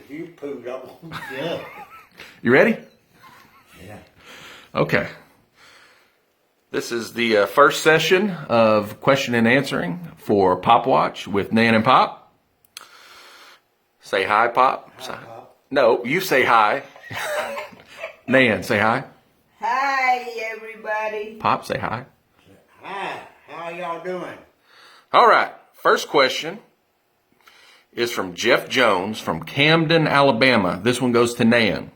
You pooed up on yourself. You ready? Yeah. Okay. This is the first session of question and answering for Pop Watch with Nan and Pop. Say hi, Pop. Hi, Pop. No, you say hi. Nan, say hi. Hi, everybody. Pop, say hi. Hi. How y'all doing? All right. First question is from Jeff Jones from Camden, Alabama. This one goes to Nan.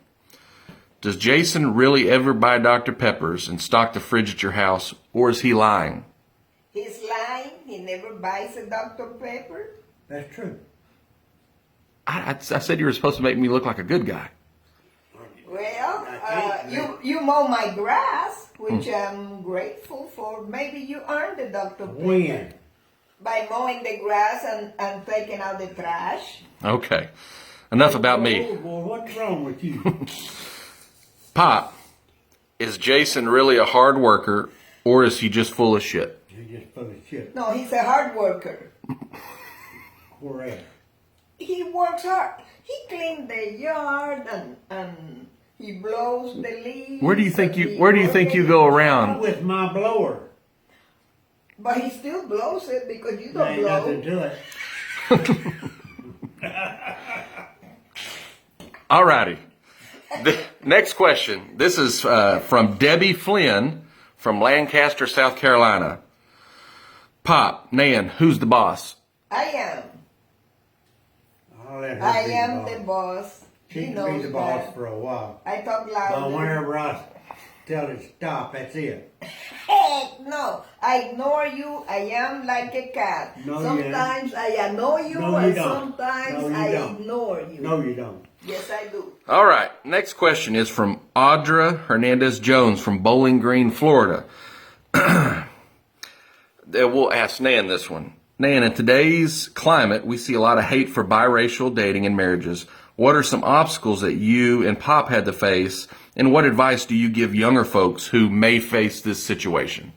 Does Jason really ever buy Dr. Peppers and stock the fridge at your house, or is he lying? He's lying. He never buys a Dr. Pepper. That's true. I said you were supposed to make me look like a good guy. Well, you mow my grass, which I'm grateful for. Maybe you earned the Dr. Pepper. When? By mowing the grass and taking out the trash. Okay. Enough about me. Oh, boy, what's wrong with you? Pop, is Jason really a hard worker, or is he just full of shit? You're just full of shit. No, he's a hard worker. Where at? He works hard. He cleans the yard and he blows the leaves. Where do you think you go around? With my blower. But he still blows it because you There don't ain't blow. nothing to it. All righty. The next question. This is from Debbie Flynn from Lancaster, South Carolina. Pop, Nan, who's the boss? I am. I'll let her I be am the the boss. boss. She He can knows be the boss that. for a while. I talk But loudly. whenever I tell it stop, that's it. Heck no. I ignore you. I am like a cat. No, you sometimes I annoy you No, you and don't. sometimes No, you I don't. ignore you. No, you don't. Yes, I do. All right. Next question is from Audra Hernandez Jones from Bowling Green, Florida. We'll ask Nan this one. Nan, in today's climate, we see a lot of hate for biracial dating and marriages. What are some obstacles that you and Pop had to face, and what advice do you give younger folks who may face this situation?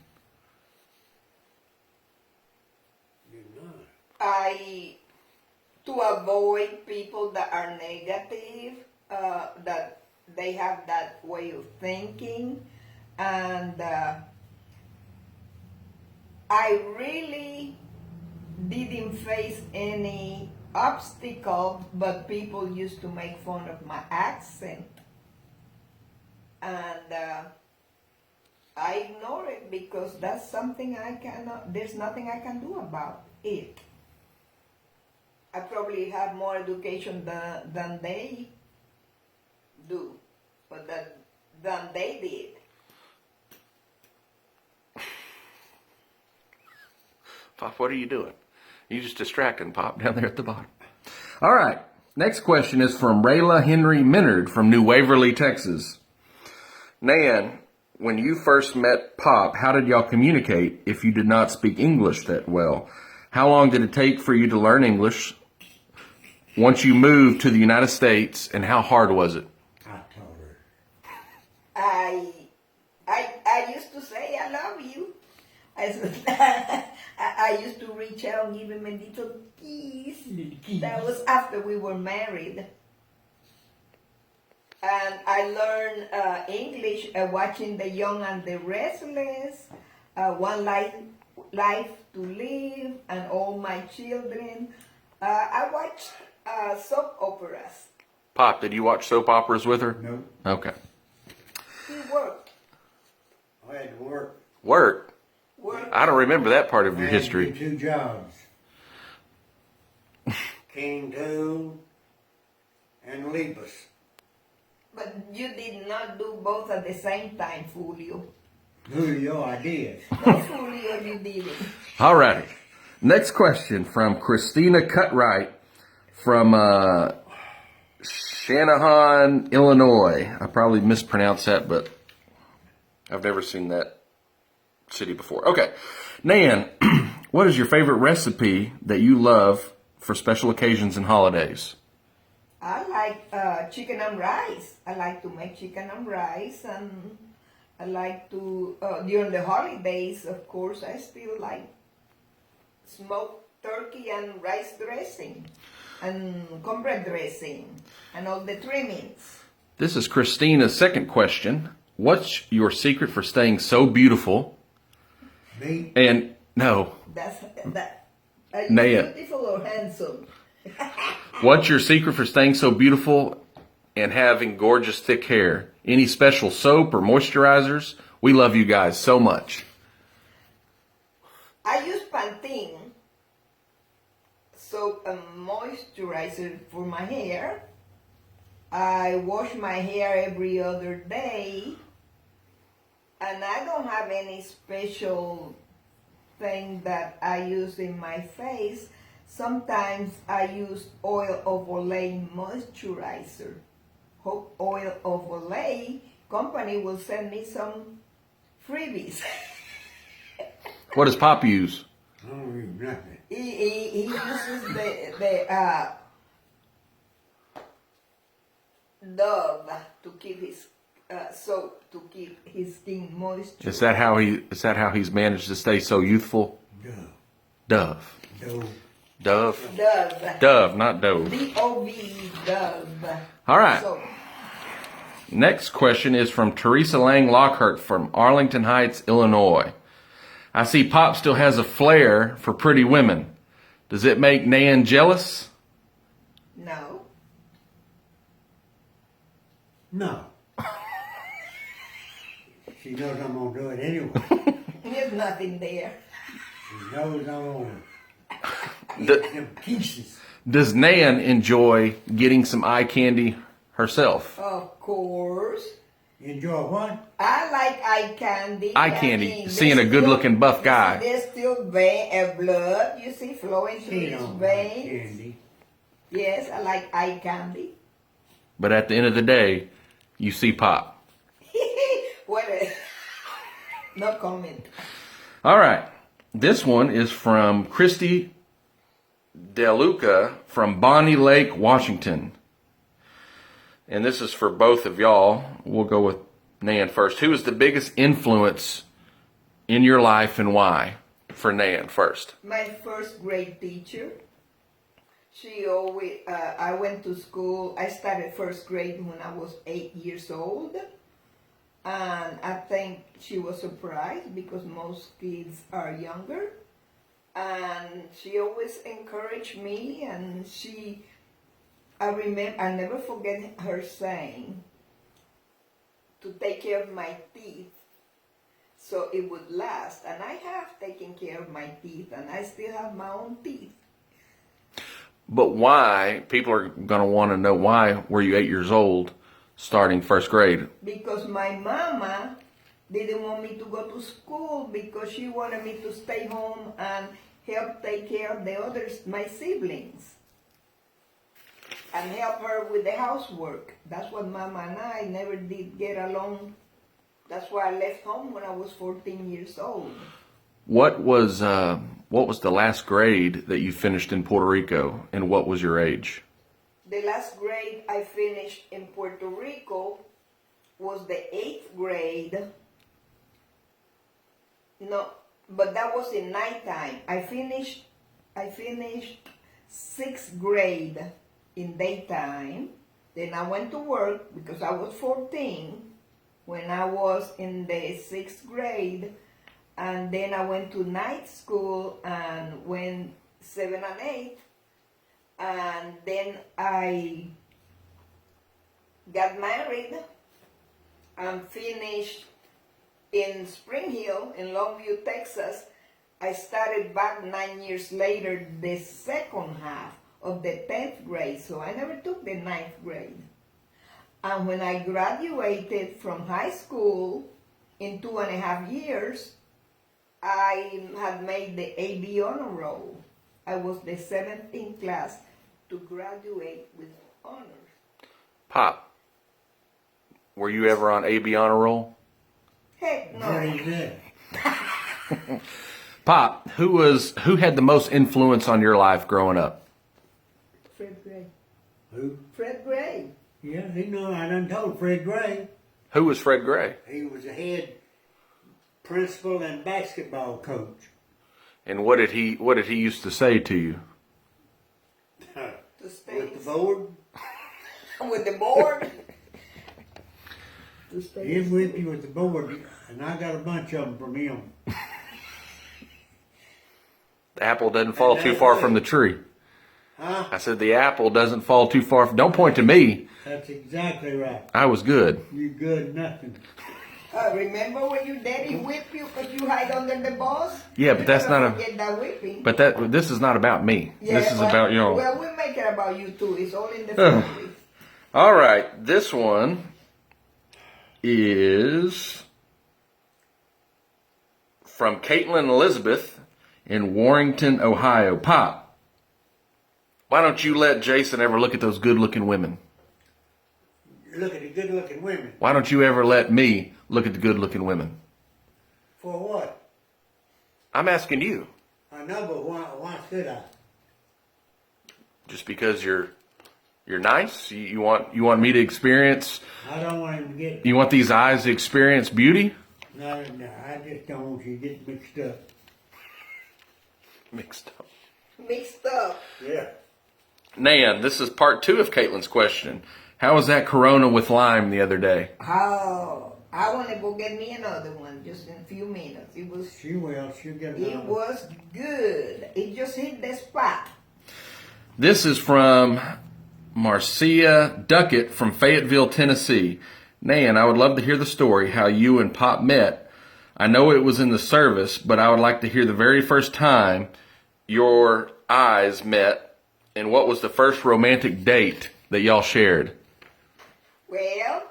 To avoid people that are negative, that they have that way of thinking, and I really didn't face any obstacle, but people used to make fun of my accent, and I ignore it because that's something there's nothing I can do about it. I probably have more education than they do, but than they did. Pop, what are you doing? You just distracting Pop down there at the bottom. All right. Next question is from Rayla Henry Minard from New Waverly, Texas. Nan, when you first met Pop, how did y'all communicate if you did not speak English that well? How long did it take for you to learn English once you moved to the United States, and how hard was it? I told her. I used to say I love you. I used to reach out and give him a little kiss. That was after we were married. And I learned English watching The Young and the Restless, One Life to Live, and All My Children. I watched soap operas. Pop, did you watch soap operas with her? No. Okay. He worked. I had to work. Work? Worked. I don't remember that part of your I had to history. do 2 jobs. King Tool and Lepus. But you did not do both at the same time, Julio. Julio, I did. No, Julio, you didn't. All righty. Next question from Christina Cutright from Shanahan, Illinois. I probably mispronounced that, but I've never seen that city before. Okay. Nan, what is your favorite recipe that you love for special occasions and holidays? I like chicken and rice. I like to make chicken and rice, and I like to, during the holidays, of course, I still like smoked turkey and rice dressing. and cornbread dressing and all the trimmings. This is Christina's second question. What's your secret for staying so beautiful? Me? And no, That's that. Are you Naya. beautiful or handsome? What's your secret for staying so beautiful and having gorgeous thick hair? Any special soap or moisturizers? We love you guys so much. I use Pantene soap and moisturizer for my hair. I wash my hair every other day. And I don't have any special thing that I use in my face. Sometimes I use oil of Olay moisturizer. Hope oil of Olay company will send me some freebies. What does Pop use? I don't use nothing. He uses the Dove to keep his soap to keep his skin moisture. Is that how he's managed to stay so youthful? Dove. Dove. Dove. Dove. Dove, not Dove. D-O-V, Dove. All right. So, Next question is from Teresa Lang Lockhart from Arlington Heights, Illinois. I see Pop still has a flair for pretty women. Does it make Nan jealous? no. No. She knows I'm gonna do it anyway. There's nothing there. She knows I'm gonna eat D- them pieces. Does Nan enjoy getting some eye candy herself? Of course. You enjoy what? I like eye candy. Eye I candy, mean, seeing there's a good-looking buff you guy. see, there's still blood, you see, flowing through She his don't like veins. candy. Yes, I like eye candy. But at the end of the day, you see Pop. What a... No comment. All right. This one is from Christy DeLuca from Bonnie Lake, Washington. And this is for both of y'all. We'll go with Nan first. Who is the biggest influence in your life and why? For Nan first. My first grade teacher. She always, I went to school, I started first grade when I was 8 years old. And I think she was surprised because most kids are younger. And she always encouraged me, and I never forget her saying to take care of my teeth so it would last. And I have taken care of my teeth, and I still have my own teeth. But why? People are going to want to know why were you 8 years old starting first grade? Because my mama didn't want me to go to school because she wanted me to stay home and help take care of the others, my siblings, and help her with the housework. That's what Mama and I never did get along. That's why I left home when I was 14 years old. What was the last grade that you finished in Puerto Rico, and what was your age? The last grade I finished in Puerto Rico was the 8th grade. No, but that was in nighttime. I finished 6th grade in daytime. Then I went to work because I was 14 when I was in the 6th grade. And then I went to night school and went 7 and 8. And then I got married and finished in Spring Hill in Longview, Texas. I started back 9 years later, the second half of the 10th grade, so I never took the 9th grade. And when I graduated from high school in 2.5 years, I had made the AB honor roll. I was the 7th in class to graduate with honors. Pop, were you ever on AB honor roll? Heck no. Very good. Pop, who had the most influence on your life growing up? Fred Gray. Who? Fred Gray. Yeah, he know. I done told Fred Gray. Who was Fred Gray? He was the head principal and basketball coach. And what did he used to say to you? To The States. with the board. With the board. The States. He'll whip you with the board, and I got a bunch of them from him. The apple doesn't fall too far from the tree. Huh? I said the apple doesn't fall too far. Don't point to me. That's exactly right. I was good. You good nothing. Remember when your daddy whipped you because you hide under the bus? Yeah, but that's not a. Get that whipping. But this is not about me. Yeah, This is well, about Well, we make it about you too. It's all in the family. All right, this one is from Caitlin Elizabeth in Warrington, Ohio. Pop, why don't you let Jason ever look at those good-looking women? Look at the good-looking women. Why don't you ever let me look at the good-looking women? For what? I'm asking you. I know, but why should I? Just because you're nice? You want me to experience? I don't want him to get. You want these eyes to experience beauty? No, I just don't want you to get mixed up. Mixed up. Mixed up. Yeah. Nan, this is part 2 of Caitlin's question. How was that Corona with lime the other day? Oh, I want to go get me another one just in a few minutes. It was. She will. She'll get It another. was good. It just hit the spot. This is from Marcia Duckett from Fayetteville, Tennessee. Nan, I would love to hear the story how you and Pop met. I know it was in the service, but I would like to hear the very first time your eyes met and what was the first romantic date that y'all shared. Well,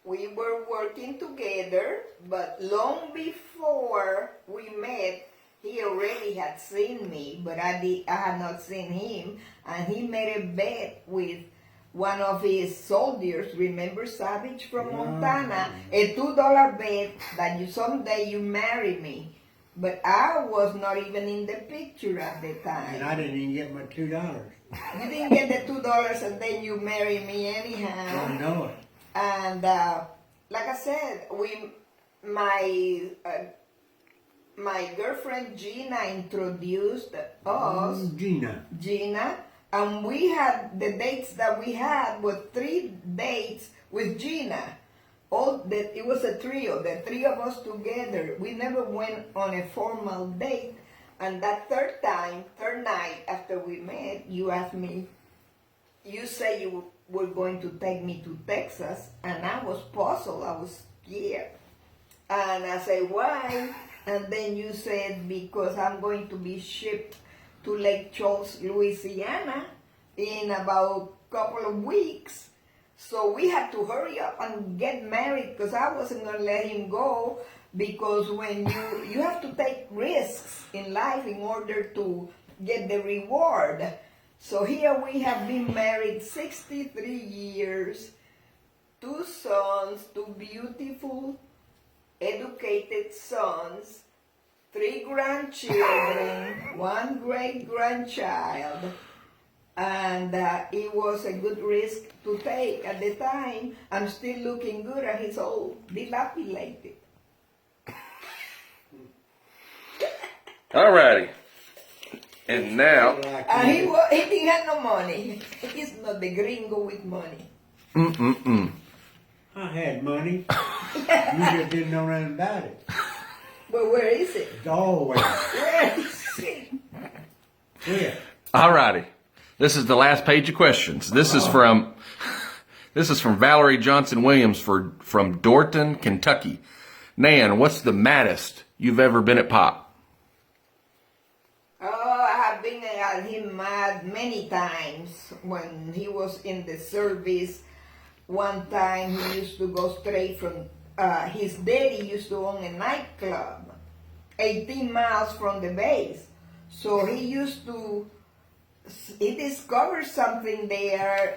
we were working together, but long before we met, he already had seen me, but I had not seen him, and he made a bet with one of his soldiers, remember Savage from Montana, a $2 bet that someday you marry me. But I was not even in the picture at the time. And I didn't even get my $2. You didn't get the $2 and then you marry me anyhow. I know it. And like I said, my girlfriend Gina introduced us. Gina. And we had the dates that we had were 3 dates with Gina. It was a trio, the 3 of us together. We never went on a formal date. And that third night after we met, you asked me, you said you were going to take me to Texas, and I was puzzled, I was scared. And I said, why? And then you said, because I'm going to be shipped to Lake Charles, Louisiana in about a couple of weeks. So we had to hurry up and get married because I wasn't going to let him go, because when you have to take risks in life in order to get the reward. So here we have been married 63 years, 2 sons, 2 beautiful, educated sons, 3 grandchildren, 1 great-grandchild. And it was a good risk to take at the time. I'm still looking good, and he's all dilapidated. Alrighty. And now, He didn't have no money. He's not the gringo with money. I had money. You just didn't know nothing about it. But where is it? It's always. Where is it? Yeah. alrighty. This is the last page of questions. This is from Valerie Johnson Williams from Dorton, Kentucky. Nan, what's the maddest you've ever been at Pop? Oh, I have been at him mad many times when he was in the service. One time he used to go straight from, his daddy used to own a nightclub 18 miles from the base. So he discovered something there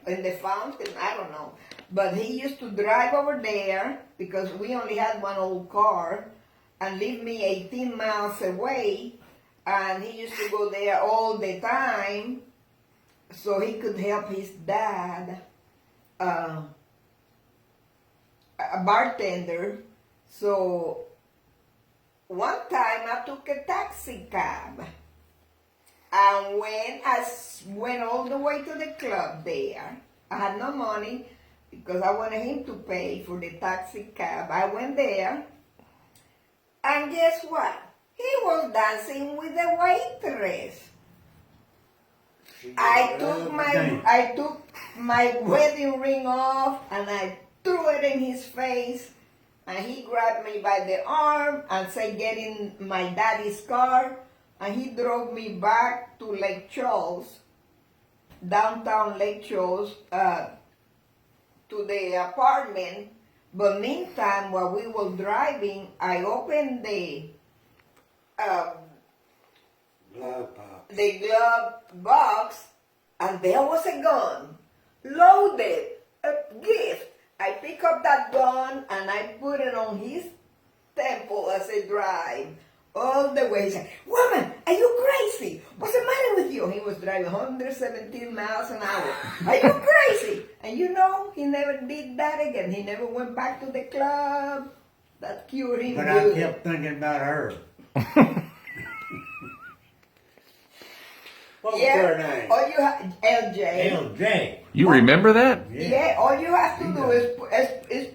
in the fountain, I don't know. But he used to drive over there because we only had one old car and leave me 18 miles away. And he used to go there all the time so he could help his dad, a bartender. So one time I took a taxi cab. And when I went all the way to the club there, I had no money because I wanted him to pay for the taxi cab. I went there, and guess what? He was dancing with the waitress. I took my wedding ring off and I threw it in his face, and he grabbed me by the arm and said, "Get in my daddy's car," and he drove me back to Lake Charles, downtown Lake Charles, to the apartment. But meantime, while we were driving, I opened the glove box, and there was a gun, loaded, a gift. I pick up that gun and I put it on his temple as I drive all the way. He said, "Woman, are you crazy? What's the matter with you?" He was driving 117 miles an hour. "Are you crazy?" And you know, he never did that again. He never went back to the club. That cured him. But I kept thinking about her. What was her name? All you LJ. LJ. You remember that? Yeah, all you have to do is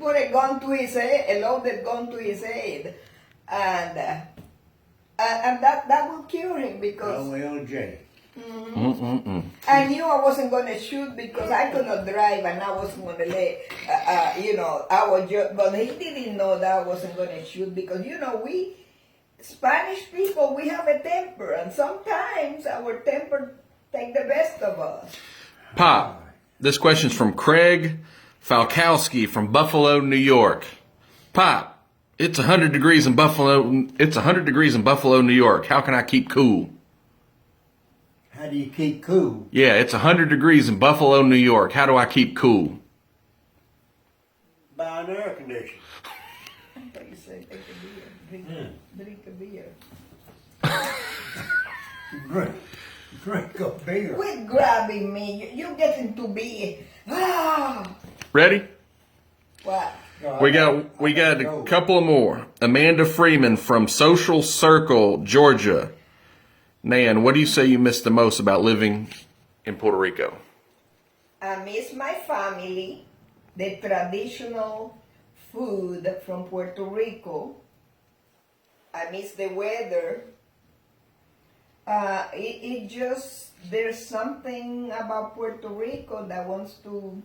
put a gun to his head, a loaded gun to his head, and that will cure him because Oh, LJ. I knew I wasn't going to shoot because I could not drive and I wasn't going to let, I was just, but he didn't know that I wasn't going to shoot because, we Spanish people, we have a temper, and sometimes our temper take the best of us. Pop, this question's from Craig Falkowski from Buffalo, New York. Pop, it's 100 degrees in Buffalo. It's 100 degrees in Buffalo, New York. How can I keep cool? How do you keep cool? Yeah, it's 100 degrees in Buffalo, New York. How do I keep cool? Buy an air conditioner. I thought you said take a beer, drink a beer. Drink a beer. Quit grabbing me. You're getting to be. Ready? What? We got a couple more. Amanda Freeman from Social Circle, Georgia. Nan, what do you say you miss the most about living in Puerto Rico? I miss my family, the traditional food from Puerto Rico. I miss the weather. It just, there's something about Puerto Rico that wants to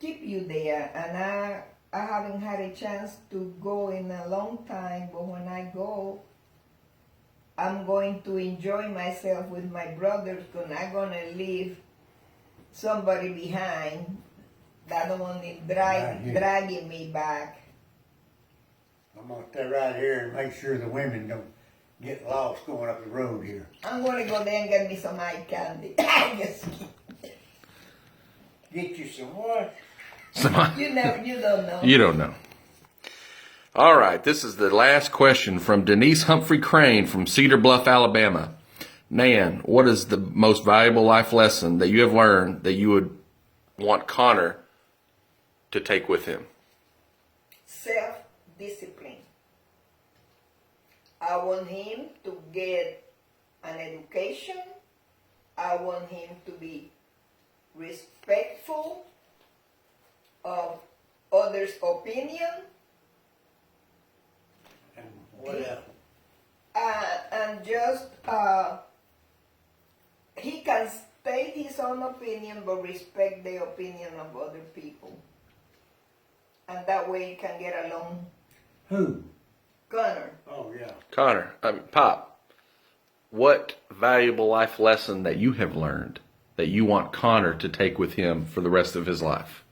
keep you there. And I haven't had a chance to go in a long time, but when I go, I'm going to enjoy myself with my brothers because I'm going to leave somebody behind that don't want to dragging me back. I'm going to stay right here and make sure the women don't get lost going up the road here. I'm going to go there and get me some eye candy. Just Get you some what? you don't know. You don't know. All right, this is the last question from Denise Humphrey Crane from Cedar Bluff, Alabama. Nan, what is the most valuable life lesson that you have learned that you would want Connor to take with him? Self-discipline. I want him to get an education. I want him to be respectful of others' opinion. And what else? And just, he can state his own opinion, but respect the opinion of other people. And that way he can get along. Who? Connor. Oh, yeah. Connor, Pop, what valuable life lesson that you have learned that you want Connor to take with him for the rest of his life?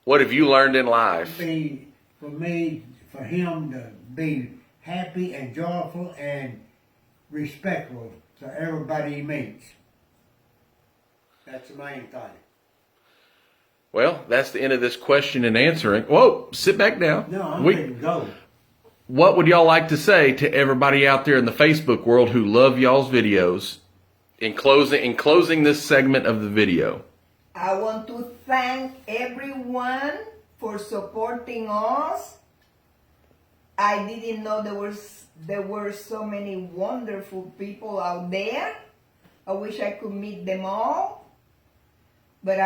What have you learned in life? For him to be happy and joyful and respectful to everybody he meets. That's the main thing. Well, that's the end of this question and answering. Whoa, sit back down. No, I'm ready to go. What would y'all like to say to everybody out there in the Facebook world who love y'all's videos in closing this segment of the video? I want to thank everyone for supporting us. I didn't know there were so many wonderful people out there. I wish I could meet them all. But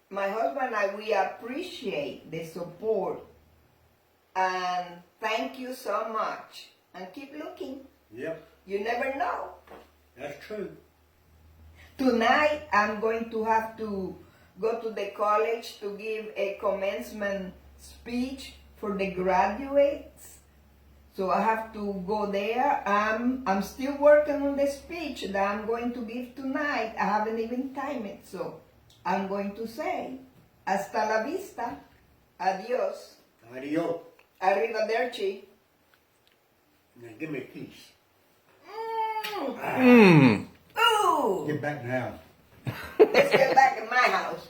my husband and I, we appreciate the support. And thank you so much. And keep looking. Yep, You never know. that's true. Tonight, I'm going to have to go to the college to give a commencement speech for the graduates. So I have to go there. I'm still working on the speech that I'm going to give tonight. I haven't even timed it, so I'm going to say, hasta la vista, adios, Adios. arrivederci. Now give me a piece. Mm. Ooh! Get back now. Let's get back in my house.